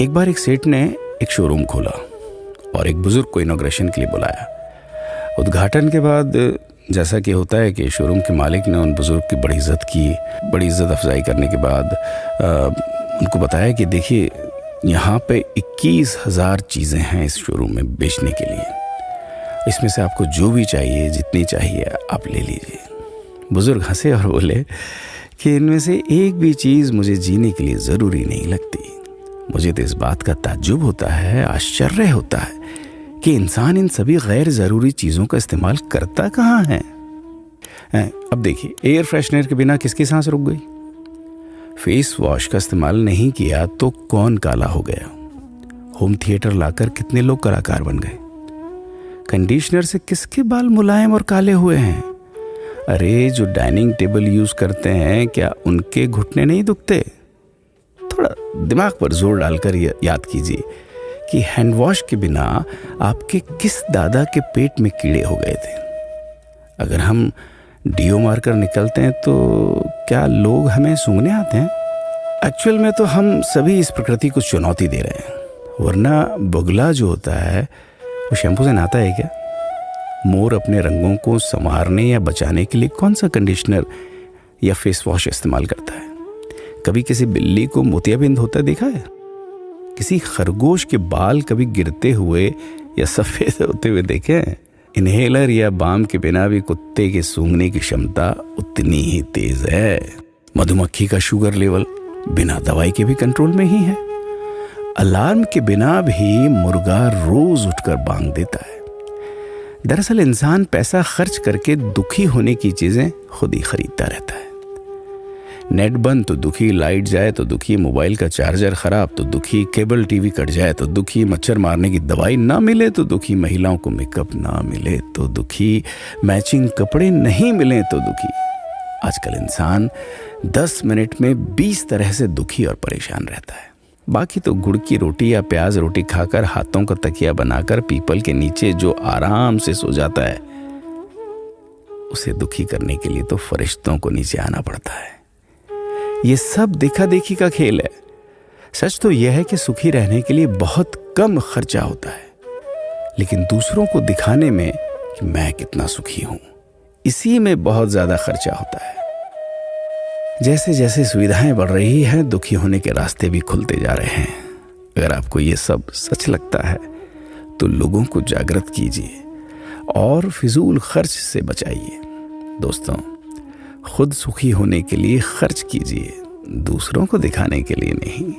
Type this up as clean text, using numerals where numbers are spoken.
एक बार एक सेठ ने एक शोरूम खोला और एक बुजुर्ग को इनॉग्रेशन के लिए बुलाया। उद्घाटन के बाद जैसा कि होता है कि शोरूम के मालिक ने उन बुजुर्ग की बड़ी इज्जत की। बड़ी इज्जत अफजाई करने के बाद उनको बताया कि देखिए, यहाँ पे 21,000 चीज़ें हैं इस शोरूम में बेचने के लिए। इसमें से आपको जो भी चाहिए, जितनी चाहिए आप ले लीजिए। बुजुर्ग हंसे और बोले कि इनमें से एक भी चीज़ मुझे जीने के लिए ज़रूरी नहीं लगती। मुझे तो इस बात का ताज्जुब होता है, आश्चर्य होता है कि इंसान इन सभी गैर ज़रूरी चीज़ों का इस्तेमाल करता कहाँ है। अब देखिए, एयर फ्रेशनर के बिना किसकी सांस रुक गई? फेस वॉश का इस्तेमाल नहीं किया तो कौन काला हो गया? होम थिएटर लाकर कितने लोग कलाकार बन गए? कंडीशनर से किसके बाल मुलायम और काले हुए हैं? अरे, जो डाइनिंग टेबल यूज करते हैं, क्या उनके घुटने नहीं दुखते? थोड़ा दिमाग पर जोर डालकर याद कीजिए कि हैंड वॉश के बिना आपके किस दादा के पेट में कीड़े हो गए थे। अगर हम डीओ मारकर निकलते हैं तो क्या लोग हमें सूंघने आते हैं? एक्चुअल में तो हम सभी इस प्रकृति को चुनौती दे रहे हैं, वरना बगुला जो होता है वो शैम्पू से नहाता है क्या? मोर अपने रंगों को संवारने या बचाने के लिए कौन सा कंडीशनर या फेस वॉश इस्तेमाल करता है? कभी किसी बिल्ली को मोतियाबिंद होता देखा है? किसी खरगोश के बाल कभी गिरते हुए या सफ़ेद होते हुए देखे हैं? इनहेलर या बाम के बिना भी कुत्ते के सूंघने की क्षमता उतनी ही तेज है। मधुमक्खी का शुगर लेवल बिना दवाई के भी कंट्रोल में ही है। अलार्म के बिना भी मुर्गा रोज उठकर बांग देता है। दरअसल इंसान पैसा खर्च करके दुखी होने की चीजें खुद ही खरीदता रहता है। नेट बंद तो दुखी, लाइट जाए तो दुखी, मोबाइल का चार्जर खराब तो दुखी, केबल टीवी कट जाए तो दुखी, मच्छर मारने की दवाई ना मिले तो दुखी, महिलाओं को मेकअप ना मिले तो दुखी, मैचिंग कपड़े नहीं मिले तो दुखी। आजकल इंसान 10 मिनट में 20 तरह से दुखी और परेशान रहता है। बाकी तो गुड़ की रोटी या प्याज रोटी खाकर हाथों का तकिया बनाकर पीपल के नीचे जो आराम से सो जाता है, उसे दुखी करने के लिए तो फरिश्तों को नीचे आना पड़ता है। ये सब देखा देखी का खेल है। सच तो यह है कि सुखी रहने के लिए बहुत कम खर्चा होता है, लेकिन दूसरों को दिखाने में कि मैं कितना सुखी हूं, इसी में बहुत ज्यादा खर्चा होता है। जैसे जैसे सुविधाएं बढ़ रही हैं, दुखी होने के रास्ते भी खुलते जा रहे हैं। अगर आपको ये सब सच लगता है तो लोगों को जागृत कीजिए और फिजूल खर्च से बचाइए। दोस्तों, खुद सुखी होने के लिए खर्च कीजिए, दूसरों को दिखाने के लिए नहीं।